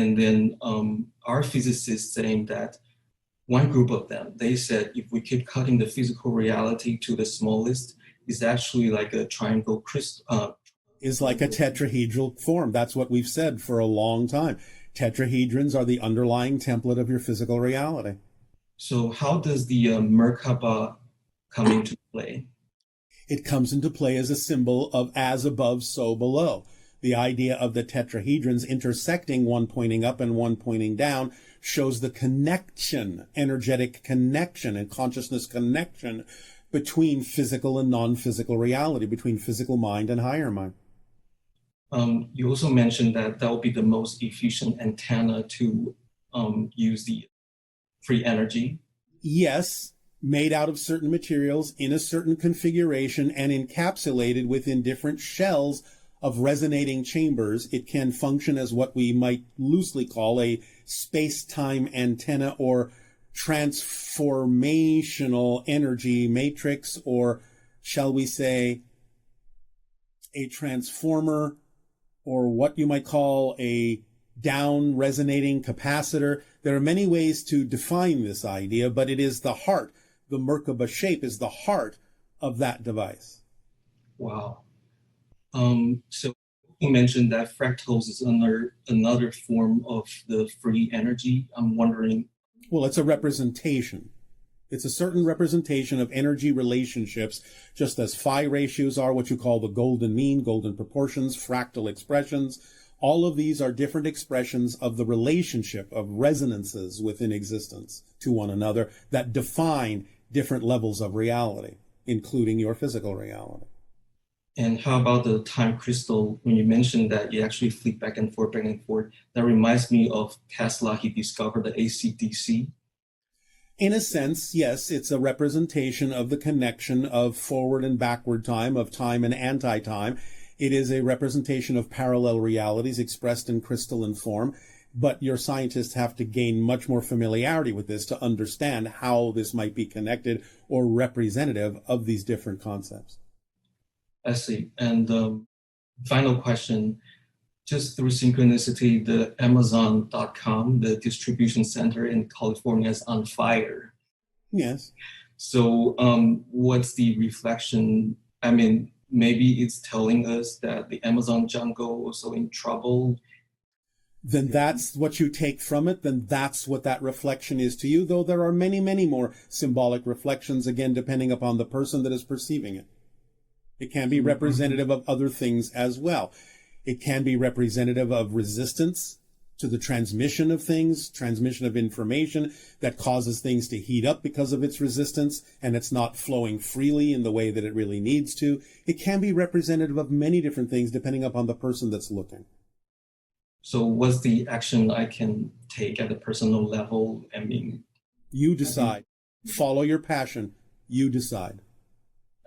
And then our physicists saying that one group of them, they said if we keep cutting the physical reality to the smallest, it's actually like a triangle crystal. Is like a tetrahedral form. That's what we've said for a long time. Tetrahedrons are the underlying template of your physical reality. So how does the Merkaba come into play? It comes into play as a symbol of as above, so below. The idea of the tetrahedrons intersecting, one pointing up and one pointing down, shows the connection, energetic connection and consciousness connection between physical and non-physical reality, between physical mind and higher mind. You also mentioned that that would be the most efficient antenna to use the free energy. Yes, made out of certain materials in a certain configuration and encapsulated within different shells of resonating chambers. It can function as what we might loosely call a space-time antenna or transformational energy matrix, or shall we say a transformer, or what you might call a down resonating capacitor. There are many ways to define this idea, but it is the heart. The Merkaba shape is the heart of that device. Wow. So you mentioned that fractals is another form of the free energy. I'm wondering. Well, it's a representation. It's a certain representation of energy relationships, just as phi ratios are what you call the golden mean, golden proportions, fractal expressions. All of these are different expressions of the relationship of resonances within existence to one another that define different levels of reality, including your physical reality. And how about the time crystal? When you mentioned that you actually flick back and forth, that reminds me of Tesla. He discovered the AC/DC. In a sense, yes, it's a representation of the connection of forward and backward time, of time and anti-time. It is a representation of parallel realities expressed in crystalline form, but your scientists have to gain much more familiarity with this to understand how this might be connected or representative of these different concepts. I see. And final question, just through synchronicity, the Amazon.com, the distribution center in California, is on fire. Yes. So what's the reflection? I mean, maybe it's telling us that the Amazon jungle was also in trouble. Then that's what you take from it. Then that's what that reflection is to you, though there are many, many more symbolic reflections, again, depending upon the person that is perceiving it. It can be representative of other things as well. It can be representative of resistance to the transmission of things, transmission of information that causes things to heat up because of its resistance, and it's not flowing freely in the way that it really needs to. It can be representative of many different things depending upon the person that's looking. So what's the action I can take at a personal level? I mean, you decide. Follow your passion. You decide.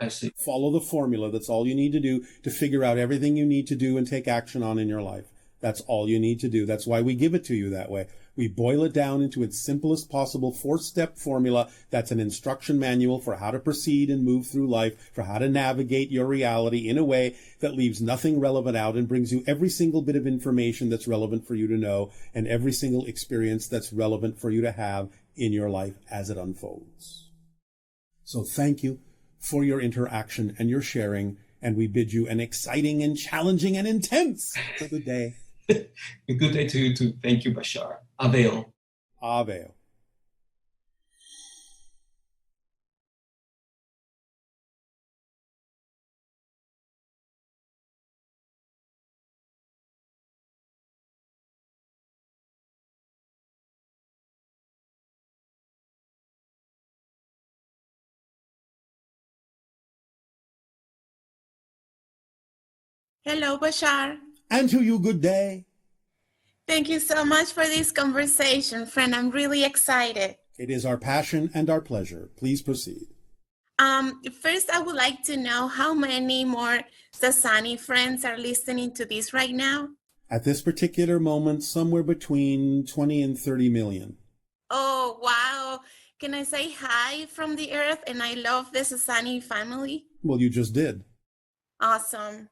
I see. Follow the formula. That's all you need to do to figure out everything you need to do and take action on in your life. That's all you need to do. That's why we give it to you that way. We boil it down into its simplest possible 4-step formula. That's an instruction manual for how to proceed and move through life, for how to navigate your reality in a way that leaves nothing relevant out and brings you every single bit of information that's relevant for you to know and every single experience that's relevant for you to have in your life as it unfolds. So thank you for your interaction and your sharing, and we bid you an exciting and challenging and intense good day. A good day to you too. Thank you, Bashar. Avail. Avail. Hello, Bashar. And to you, good day. Thank you so much for this conversation, friend. I'm really excited. It is our passion and our pleasure. Please proceed. First, I would like to know how many more Sasani friends are listening to this right now? At this particular moment, somewhere between 20 and 30 million. Oh, wow. Can I say hi from the earth? And I love the Sasani family. Well, you just did. Awesome.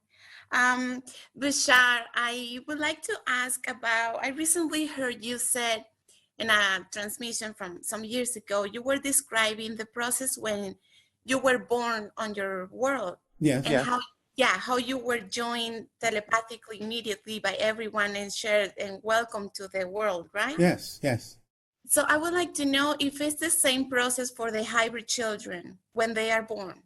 Um, Bashar, I would like to ask about, I recently heard you said in a transmission from some years ago, you were describing the process when you were born on your world Yes. and how you were joined telepathically immediately by everyone and shared and welcome to the world, right? Yes. Yes. So I would like to know if it's the same process for the hybrid children when they are born.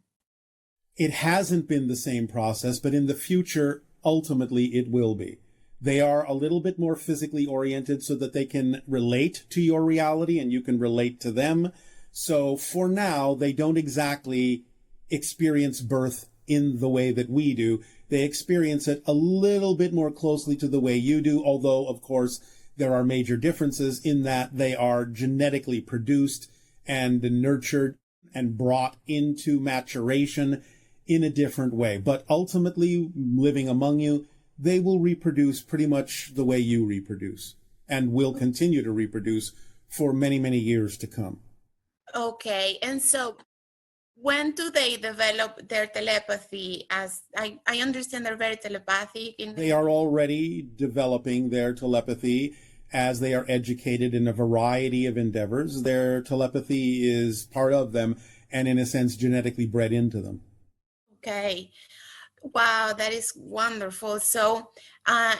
It hasn't been the same process, but in the future, ultimately, it will be. They are a little bit more physically oriented so that they can relate to your reality and you can relate to them. So for now, they don't exactly experience birth in the way that we do. They experience it a little bit more closely to the way you do, although, of course, there are major differences in that they are genetically produced and nurtured and brought into maturation in a different way. But ultimately, living among you, they will reproduce pretty much the way you reproduce and will continue to reproduce for many, many years to come. Okay, and so when do they develop their telepathy? As I understand they're very telepathic. They are already developing their telepathy as they are educated in a variety of endeavors. Their telepathy is part of them and, in a sense, genetically bred into them. Okay. Wow, that is wonderful. So,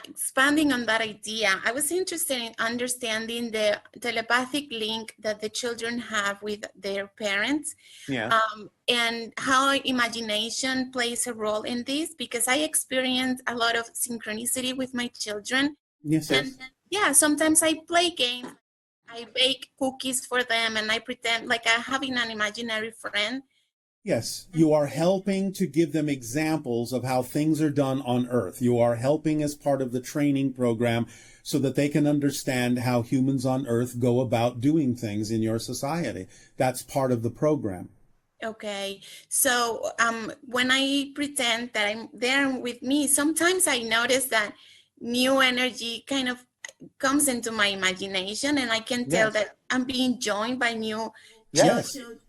expanding on that idea, I was interested in understanding the telepathic link that the children have with their parents, and how imagination plays a role in this, because I experience a lot of synchronicity with my children. Yes, And yes. yeah, sometimes I play games, I bake cookies for them, and I pretend like I'm having an imaginary friend. Yes, you are helping to give them examples of how things are done on Earth. You are helping as part of the training program so that they can understand how humans on Earth go about doing things in your society. That's part of the program. Okay, so when I pretend that I'm there with me, sometimes I notice that new energy kind of comes into my imagination, and I can tell that I'm being joined by new Yes. children.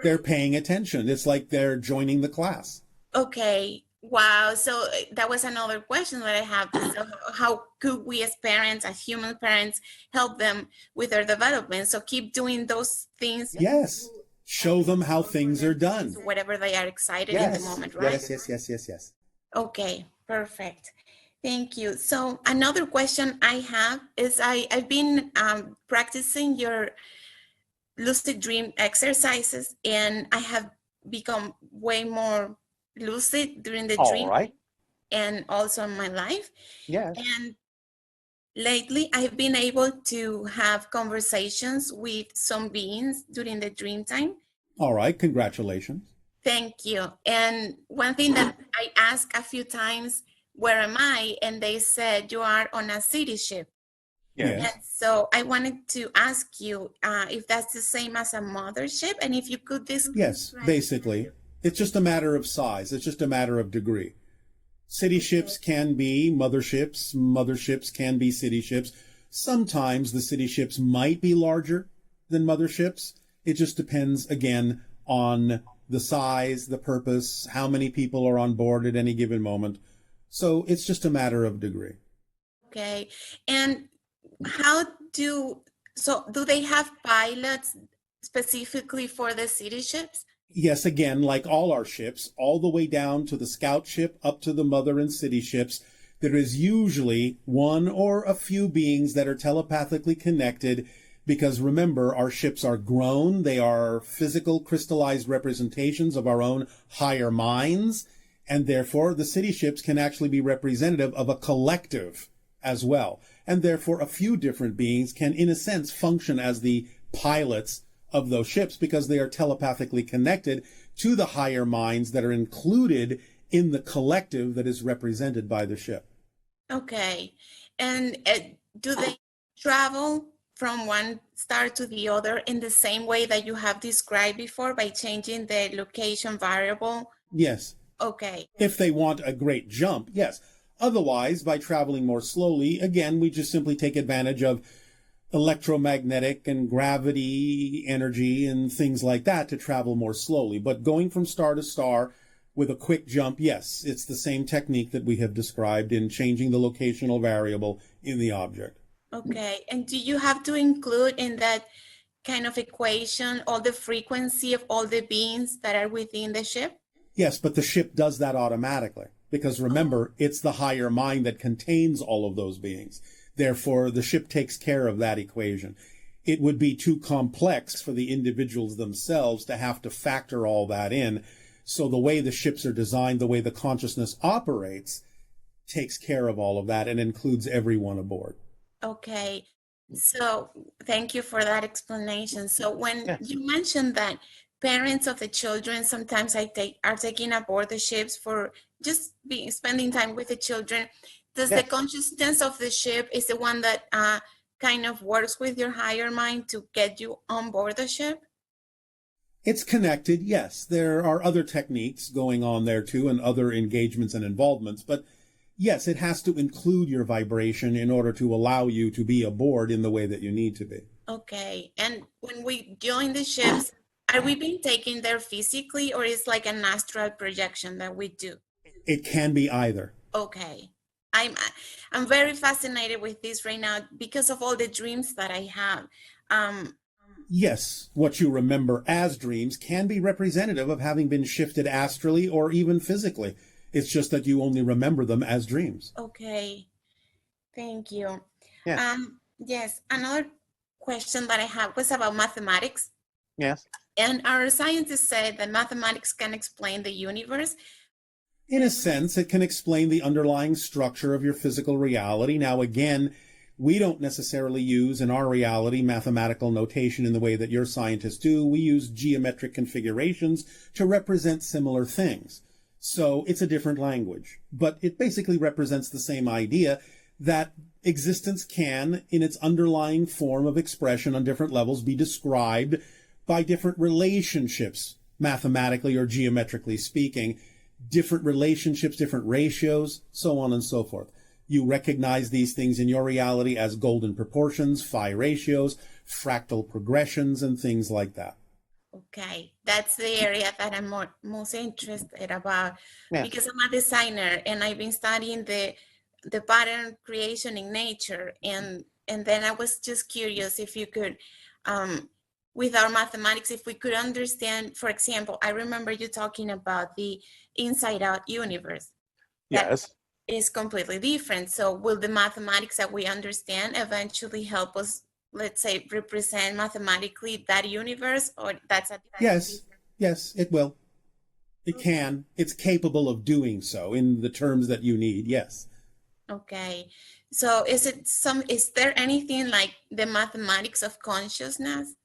They're paying attention. It's like they're joining the class. Okay, wow. So that was another question that I have. So how could we as parents, as human parents, help them with their development? So keep doing those things. Yes. Show them how things are done. Whatever they are excited in the moment, right? Yes. Okay, perfect. Thank you. So another question I have is I've been practicing your lucid dream exercises, and I have become way more lucid during the dream and also in my life. And lately I've been able to have conversations with some beings during the dream time. All right, congratulations. Thank you. And one thing that I asked a few times, where am I? And they said, you are on a city ship. Yes. And so I wanted to ask you if that's the same as a mothership, and if you could describe. Yes, basically. It's just a matter of size. It's just a matter of degree. City ships can be motherships. Motherships can be city ships. Sometimes the city ships might be larger than motherships. It just depends, again, on the size, the purpose, how many people are on board at any given moment. So it's just a matter of degree. Okay. And do they have pilots specifically for the city ships? Yes, again, like all our ships, all the way down to the scout ship, up to the mother and city ships, there is usually one or a few beings that are telepathically connected, because remember, our ships are grown. They are physical crystallized representations of our own higher minds, and therefore the city ships can actually be representative of a collective as well. And therefore a few different beings can, in a sense, function as the pilots of those ships, because they are telepathically connected to the higher minds that are included in the collective that is represented by the ship. Okay. And do they travel from one star to the other in the same way that you have described before, by changing the location variable? Yes. Okay. If they want a great jump, yes. Otherwise, by traveling more slowly, again, we just simply take advantage of electromagnetic and gravity energy and things like that to travel more slowly. But going from star to star With a quick jump, yes, it's the same technique that we have described in changing the locational variable in the object. Okay, and do you have to include in that kind of equation all the frequency of all the beings that are within the ship? Yes, but the ship does that automatically, because remember, it's the higher mind that contains all of those beings. Therefore, the ship takes care of that equation. It would be too complex for the individuals themselves to have to factor all that in. So the way the ships are designed, the way the consciousness operates, takes care of all of that and includes everyone aboard. Okay, so thank you for that explanation. So when you mentioned that parents of the children sometimes are taking aboard the ships for just spending time with the children, does the consciousness of the ship is the one that kind of works with your higher mind to get you on board the ship? It's connected, yes. There are other techniques going on there too and other engagements and involvements, but yes, it has to include your vibration in order to allow you to be aboard in the way that you need to be. Okay, and when we join the ships, are we being taken there physically or is like an astral projection that we do? It can be either. Okay. I'm very fascinated with this right now because of all the dreams that I have. Yes, what you remember as dreams can be representative of having been shifted astrally or even physically. It's just that you only remember them as dreams. Okay, thank you. Yes. Yes, another question that I have was about mathematics. Yes. And our scientists said that mathematics can explain the universe. In a sense, it can explain the underlying structure of your physical reality. Now, again, we don't necessarily use in our reality mathematical notation in the way that your scientists do. We use geometric configurations to represent similar things. So it's a different language, but it basically represents the same idea that existence can, in its underlying form of expression on different levels, be described by different relationships, mathematically or geometrically speaking, different relationships, different ratios, so on and so forth. You recognize these things in your reality as golden proportions, phi ratios, fractal progressions, and things like that. Okay, that's the area that I'm most interested about because I'm a designer and I've been studying the pattern creation in nature, and then I was just curious if you could, with our mathematics, if we could understand, for example, I remember you talking about the inside out universe. Yes. That is completely different. So will the mathematics that we understand eventually help us, let's say, represent mathematically that universe, or that's a Yes, it will. It can. It's capable of doing so in the terms that you need, yes. Okay. So is there anything like the mathematics of consciousness?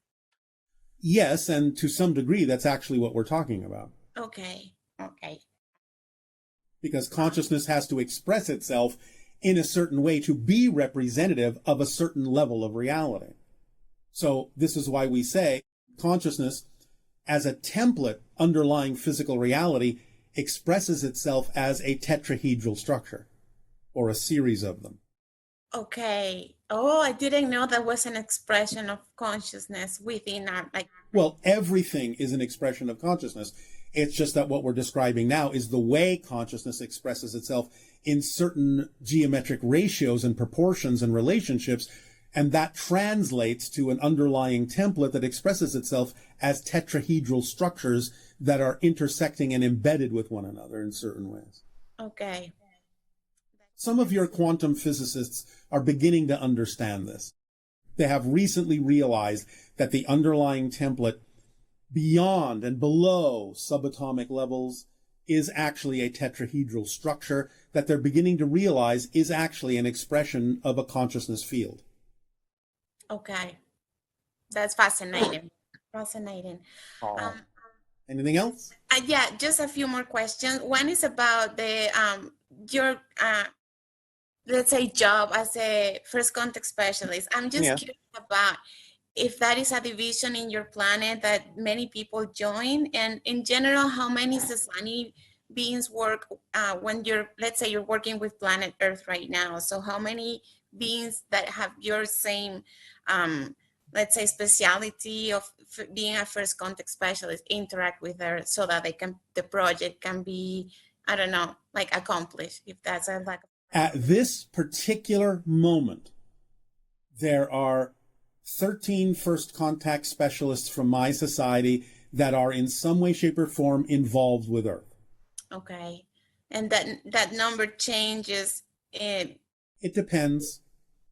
Yes, and to some degree, that's actually what we're talking about. Okay. Because consciousness has to express itself in a certain way to be representative of a certain level of reality. So this is why we say consciousness, as a template underlying physical reality, expresses itself as a tetrahedral structure, or a series of them. Okay. Oh, I didn't know that was an expression of consciousness within our, like. Well, everything is an expression of consciousness. It's just that what we're describing now is the way consciousness expresses itself in certain geometric ratios and proportions and relationships, and that translates to an underlying template that expresses itself as tetrahedral structures that are intersecting and embedded with one another in certain ways. Okay. Some of your quantum physicists are beginning to understand this. They have recently realized that the underlying template beyond and below subatomic levels is actually a tetrahedral structure that they're beginning to realize is actually an expression of a consciousness field. Okay. That's fascinating. Anything else? Yeah, just a few more questions. One is about the your let's say job as a first contact specialist. I'm just curious about if that is a division in your planet that many people join, and in general, how many Sasani beings work when let's say you're working with planet Earth right now. So how many beings that have your same let's say, speciality of being a first contact specialist interact with her so that the project can be, I don't know, like accomplished, if that's a like. At this particular moment, there are 13 first contact specialists from my society that are in some way, shape, or form involved with Earth. Okay. And that number changes. It depends.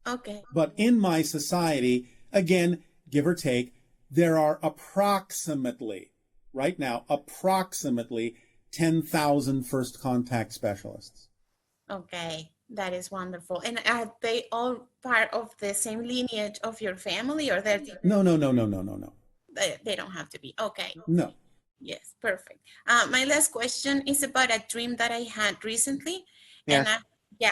Okay. But in my society, again, give or take, there are approximately, right now, approximately 10,000 first contact specialists. Okay, that is wonderful. And are they all part of the same lineage of your family, or they're different? No. They don't have to be. Okay. No. Yes, perfect. My last question is about a dream that I had recently. Yes. And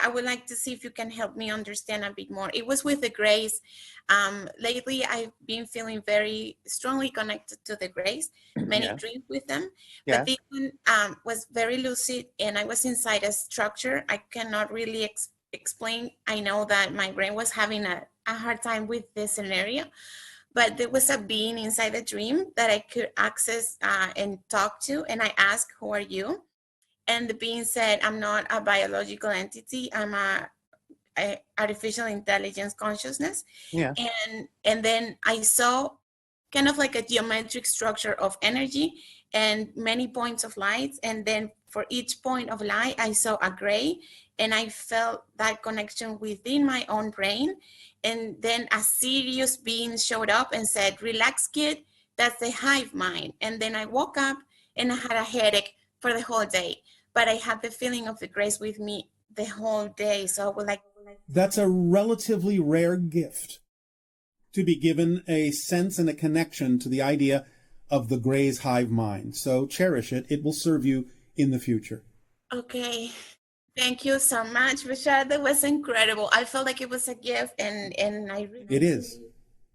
I would like to see if you can help me understand a bit more. It was with the Grays. Lately, I've been feeling very strongly connected to the Grays, many dreams with them. But this one was very lucid, and I was inside a structure I cannot really explain. I know that my brain was having a hard time with this scenario, but there was a being inside the dream that I could access and talk to. And I asked, "Who are you?" And the being said, "I'm not a biological entity. I'm a artificial intelligence consciousness." Yeah. And then I saw kind of like a geometric structure of energy and many points of light. And then for each point of light, I saw a gray, and I felt that connection within my own brain. And then a serious being showed up and said, "Relax, kid, that's the hive mind." And then I woke up and I had a headache for the whole day, but I had the feeling of the Grace with me the whole day. So I would like. That's a relatively rare gift, to be given a sense and a connection to the idea of the Gray's hive mind. So cherish it. It will serve you in the future. Okay. Thank you so much, Bashar. That was incredible. I felt like it was a gift, and I really. It is.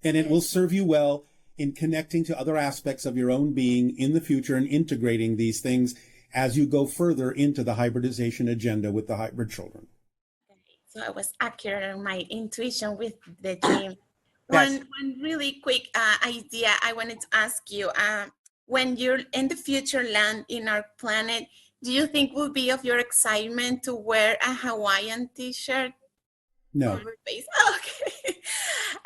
And it will serve you well in connecting to other aspects of your own being in the future and integrating these things as you go further into the hybridization agenda with the hybrid children. So I was accurate on my intuition with the dream. Yes. One really quick idea I wanted to ask you. When you're in the future land in our planet, do you think will be of your excitement to wear a Hawaiian t-shirt? No. Over face? Okay.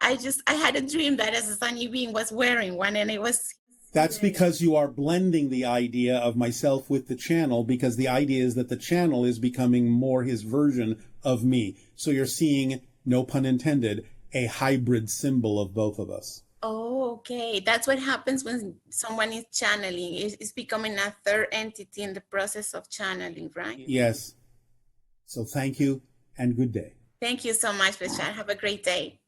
I had a dream that as a Sunny Being was wearing one, and it was. That's because you are blending the idea of myself with the channel, because the idea is that the channel is becoming more his version of me. So you're seeing, no pun intended, a hybrid symbol of both of us. Oh, okay. That's what happens when someone is channeling. It's becoming a third entity in the process of channeling, right? Yes. So thank you and good day. Thank you so much, Bashar. Have a great day.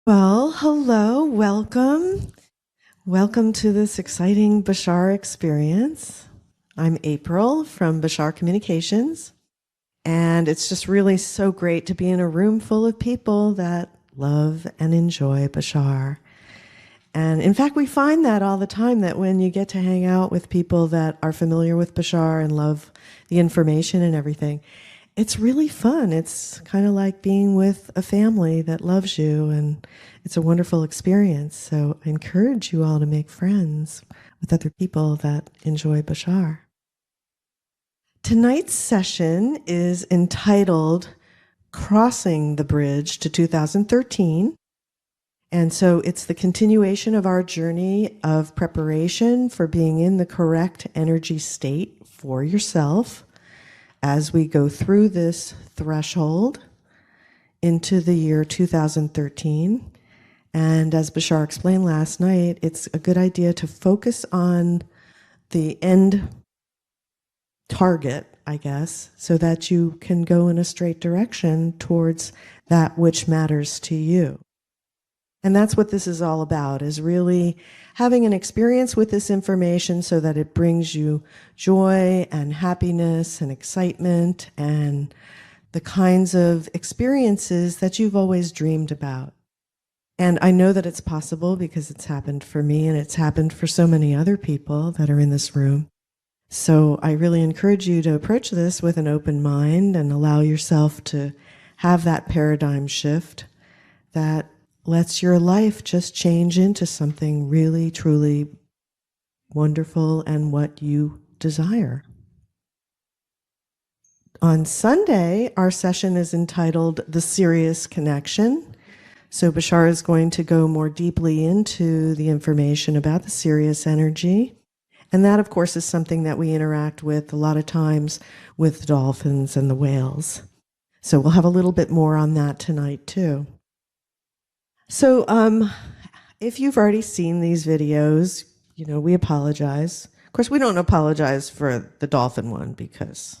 Well, hello, welcome. Welcome to this exciting Bashar experience. I'm April from Bashar Communications, and it's just really so great to be in a room full of people that love and enjoy Bashar. And in fact, we find that all the time, that when you get to hang out with people that are familiar with Bashar and love the information and everything, it's really fun. It's kind of like being with a family that loves you, and it's a wonderful experience. So I encourage you all to make friends with other people that enjoy Bashar. Tonight's session is entitled Crossing the Bridge to 2013. And so it's the continuation of our journey of preparation for being in the correct energy state for yourself as we go through this threshold into the year 2013. And as Bashar explained last night, it's a good idea to focus on the end target, I guess, so that you can go in a straight direction towards that which matters to you. And that's what this is all about, is really having an experience with this information so that it brings you joy and happiness and excitement and the kinds of experiences that you've always dreamed about. And I know that it's possible because it's happened for me, and it's happened for so many other people that are in this room. So I really encourage you to approach this with an open mind and allow yourself to have that paradigm shift that lets your life just change into something really, truly wonderful and what you desire. On Sunday, our session is entitled The Serious Connection. So Bashar is going to go more deeply into the information about the Sirius energy. And that, of course, is something that we interact with a lot of times with dolphins and the whales. So we'll have a little bit more on that tonight, too. So if you've already seen these videos, we apologize. Of course, we don't apologize for the dolphin one because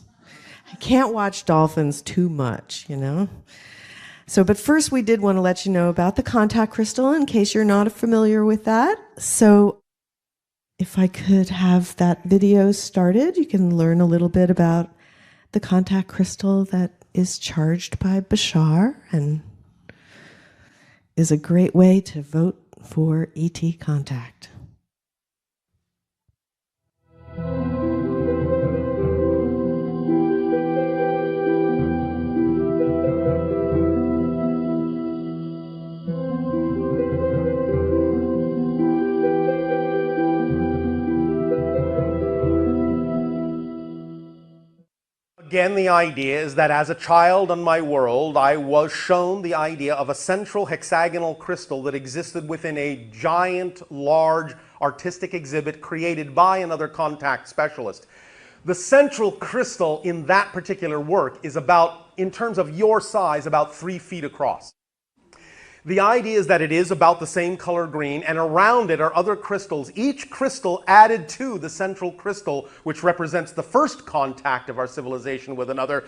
I can't watch dolphins too much, So, but first we did want to let you know about the contact crystal in case you're not familiar with that. So if I could have that video started, you can learn a little bit about the contact crystal that is charged by Bashar and is a great way to vote for ET contact. Again, the idea is that as a child on my world, I was shown the idea of a central hexagonal crystal that existed within a giant, large artistic exhibit created by another contact specialist. The central crystal in that particular work is about, in terms of your size, about 3 feet across. The idea is that it is about the same color green, and around it are other crystals, each crystal added to the central crystal, which represents the first contact of our civilization with another,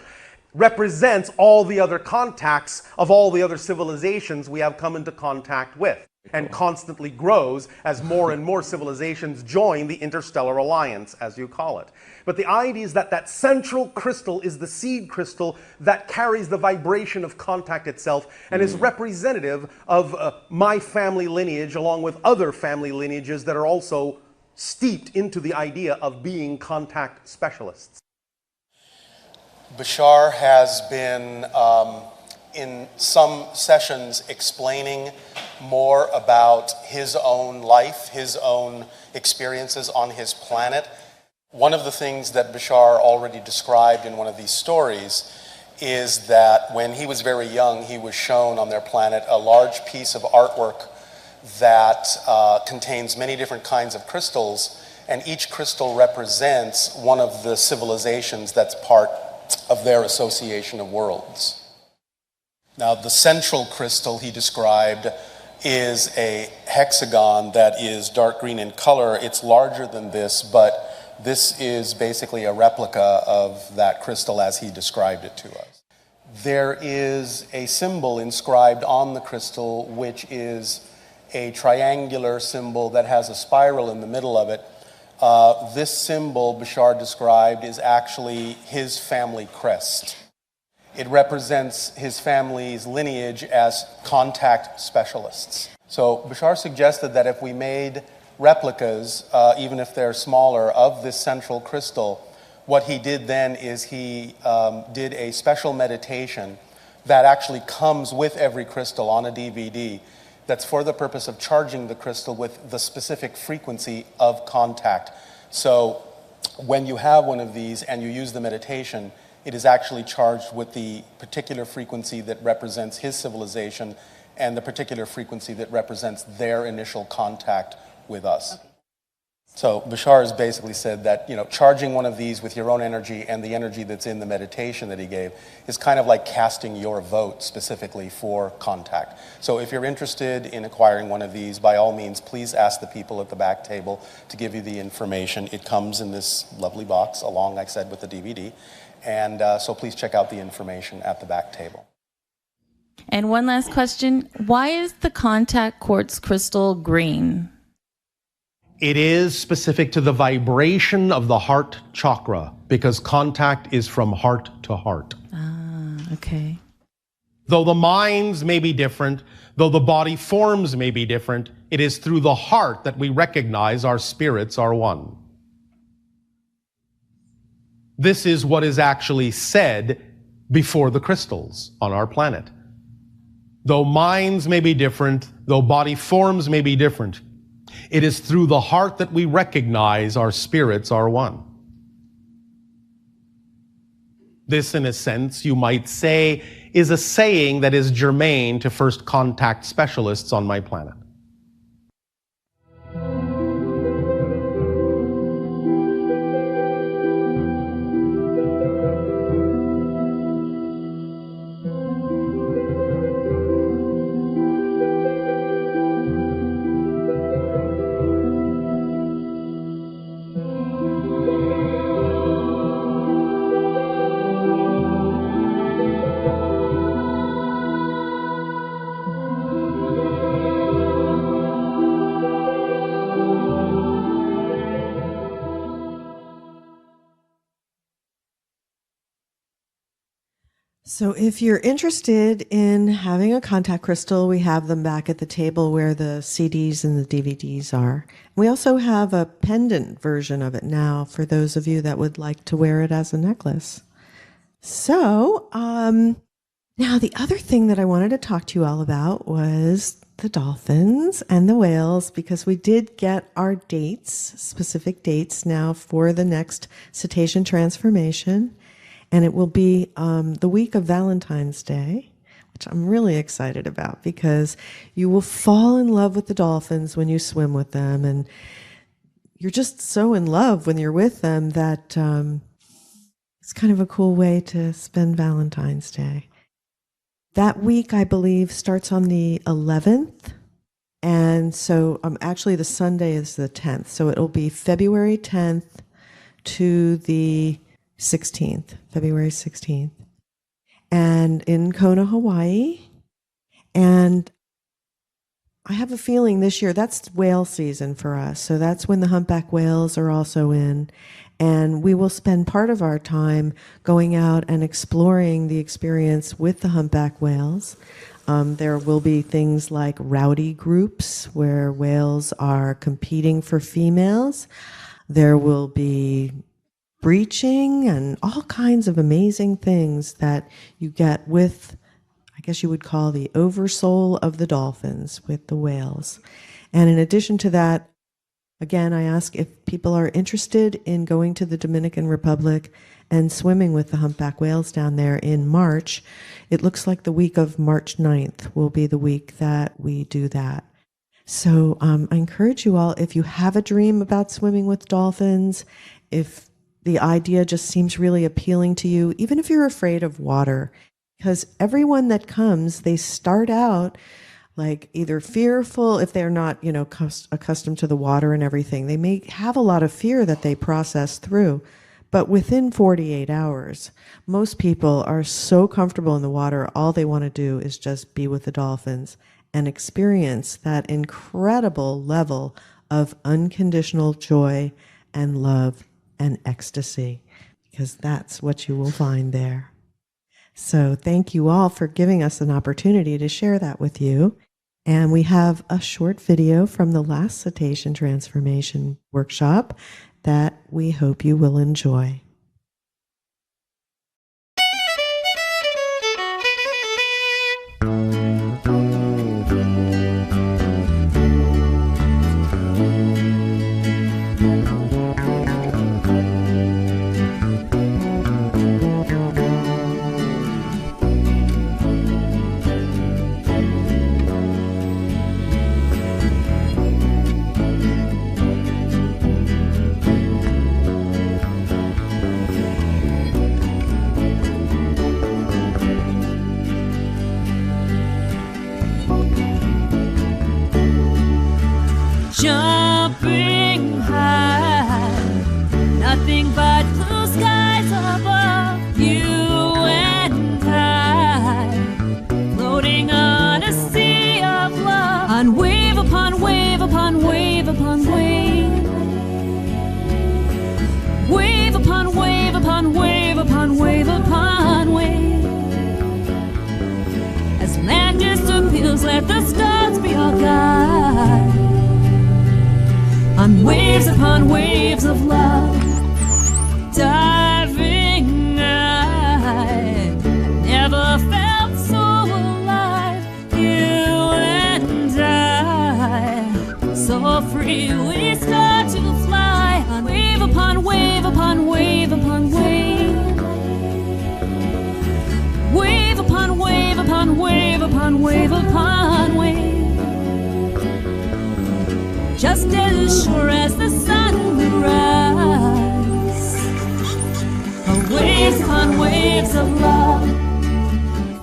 represents all the other contacts of all the other civilizations we have come into contact with, and constantly grows as more and more civilizations join the interstellar alliance, as you call it. But the idea is that that central crystal is the seed crystal that carries the vibration of contact itself and is representative of my family lineage along with other family lineages that are also steeped into the idea of being contact specialists. Bashar has been in some sessions explaining more about his own life, his own experiences on his planet. One of the things that Bashar already described in one of these stories is that when he was very young, he was shown on their planet a large piece of artwork that contains many different kinds of crystals, and each crystal represents one of the civilizations that's part of their association of worlds. Now, the central crystal he described is a hexagon that is dark green in color. It's larger than this, but this is basically a replica of that crystal as he described it to us. There is a symbol inscribed on the crystal, which is a triangular symbol that has a spiral in the middle of it. This symbol, Bashar described, is actually his family crest. It represents his family's lineage as contact specialists. So Bashar suggested that if we made replicas, even if they're smaller, of this central crystal, what he did then is he did a special meditation that actually comes with every crystal on a DVD that's for the purpose of charging the crystal with the specific frequency of contact. So when you have one of these and you use the meditation, it is actually charged with the particular frequency that represents his civilization and the particular frequency that represents their initial contact with us. So Bashar has basically said that, charging one of these with your own energy and the energy that's in the meditation that he gave is kind of like casting your vote specifically for contact. So if you're interested in acquiring one of these, by all means, please ask the people at the back table to give you the information. It comes in this lovely box along, like I said, with the DVD. And so please check out the information at the back table. And one last question. Why is the contact quartz crystal green? It is specific to the vibration of the heart chakra, because contact is from heart to heart. Ah, okay. Though the minds may be different, though the body forms may be different, it is through the heart that we recognize our spirits are one. This is what is actually said before the crystals on our planet. Though minds may be different, though body forms may be different, it is through the heart that we recognize our spirits are one. This, in a sense, you might say, is a saying that is germane to first contact specialists on my planet. So if you're interested in having a contact crystal, we have them back at the table where the CDs and the DVDs are. We also have a pendant version of it now for those of you that would like to wear it as a necklace. So now the other thing that I wanted to talk to you all about was the dolphins and the whales, because we did get our dates, specific dates now for the next cetacean transformation. And it will be the week of Valentine's Day, which I'm really excited about, because you will fall in love with the dolphins when you swim with them. And you're just so in love when you're with them that it's kind of a cool way to spend Valentine's Day. That week, I believe, starts on the 11th. And so actually the Sunday is the 10th. So it'll be February 10th to the 16th, February 16th, and in Kona, Hawaii. And I have a feeling this year that's whale season for us. So that's when the humpback whales are also in. And we will spend part of our time going out and exploring the experience with the humpback whales. There will be things like rowdy groups where whales are competing for females. There will be breaching and all kinds of amazing things that you get with, I guess you would call the oversoul of the dolphins with the whales. And in addition to that, again, I ask if people are interested in going to the Dominican Republic and swimming with the humpback whales down there in March. It looks like the week of March 9th will be the week that we do that. So I encourage you all, if you have a dream about swimming with dolphins, if the idea just seems really appealing to you, even if you're afraid of water, because everyone that comes, they start out like either fearful if they're not, accustomed to the water and everything. They may have a lot of fear that they process through, but within 48 hours, most people are so comfortable in the water, all they want to do is just be with the dolphins and experience that incredible level of unconditional joy and love and ecstasy, because that's what you will find there. So thank you all for giving us an opportunity to share that with you. And we have a short video from the last cetacean transformation workshop that we hope you will enjoy. Jumping high, nothing but blue skies above you and I, floating on a sea of love, on wave upon wave upon wave upon wave, wave upon wave upon wave upon wave upon wave. As land disappears, let the stars be our guide. On waves upon waves of love, diving high, free. We start to fly on wave upon wave upon wave upon wave. Wave upon wave upon wave upon wave upon wave. Just as sure as the sun will rise. Waves upon waves of love.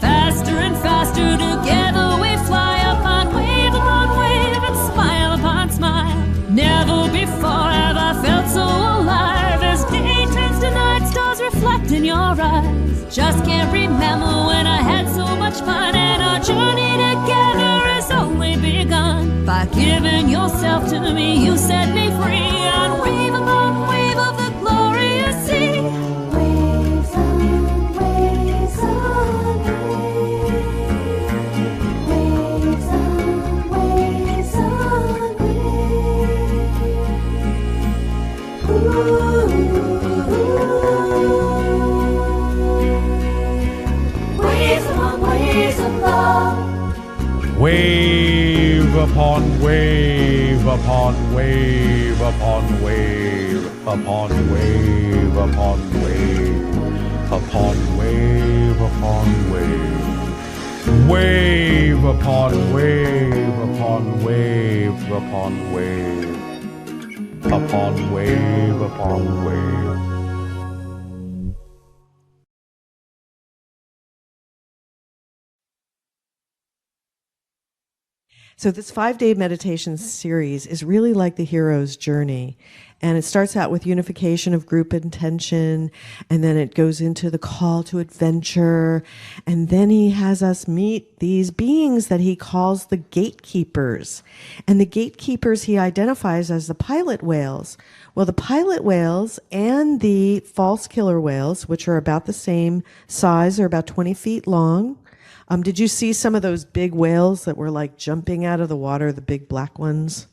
Faster and faster together we fly upon wave and smile upon smile. Never before have I felt so alive. As day turns to night, stars reflect in your eyes. Just can't remember when I had so much fun. And our journey together has only begun. By giving yourself to me, you set me free. On wave upon wave of the glorious sea. Waves on waves on waves on waves on waves. Waves upon waves of love. Wave upon wave upon wave upon wave upon wave upon wave upon wave upon wave. Wave upon wave upon wave upon wave upon wave upon wave. So this 5-day meditation series is really like the hero's journey. And it starts out with unification of group intention, and then it goes into the call to adventure. And then he has us meet these beings that he calls the gatekeepers. And the gatekeepers he identifies as the pilot whales. Well, the pilot whales and the false killer whales, which are about the same size, are about 20 feet long. Did you see some of those big whales that were like jumping out of the water, the big black ones?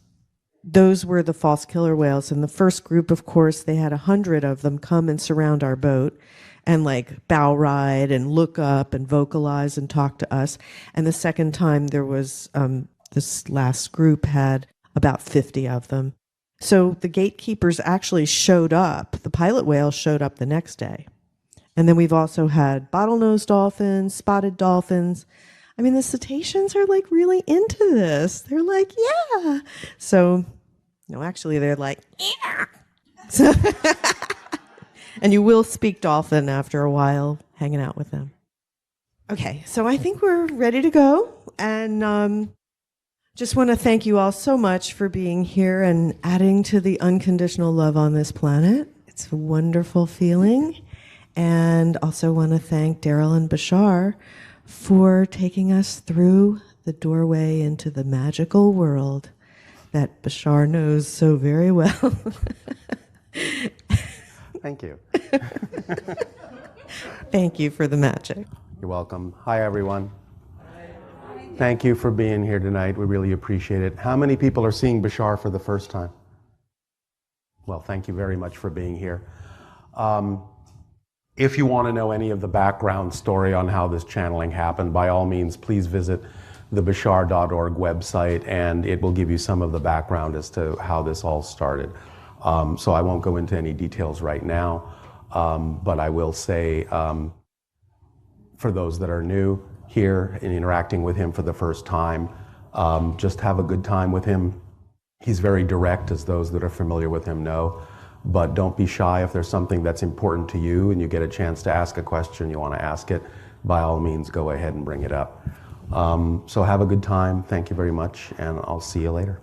Those were the false killer whales. And the first group, of course, they had 100 of them come and surround our boat and like bow ride and look up and vocalize and talk to us. And the second time there was, this last group had about 50 of them. So the gatekeepers actually showed up. The pilot whales showed up the next day. And then we've also had bottlenose dolphins, spotted dolphins. I mean, the cetaceans are like really into this. They're like, yeah. So, no, actually they're like, yeah. So and you will speak dolphin after a while hanging out with them. Okay, so I think we're ready to go. And just want to thank you all so much for being here and adding to the unconditional love on this planet. It's a wonderful feeling. And also want to thank Daryl and Bashar for taking us through the doorway into the magical world that Bashar knows so very well. Thank you. Thank you for the magic. You're welcome. Hi, everyone. Thank you for being here tonight. We really appreciate it. How many people are seeing Bashar for the first time? Well, thank you very much for being here. If you want to know any of the background story on how this channeling happened, by all means, please visit the bashar.org website, and it will give you some of the background as to how this all started. So I won't go into any details right now, but I will say, for those that are new here and interacting with him for the first time, just have a good time with him. He's very direct, as those that are familiar with him know. But don't be shy. If there's something that's important to you and you get a chance to ask a question, you want to ask it, by all means, go ahead and bring it up. So have a good time. Thank you very much, and I'll see you later.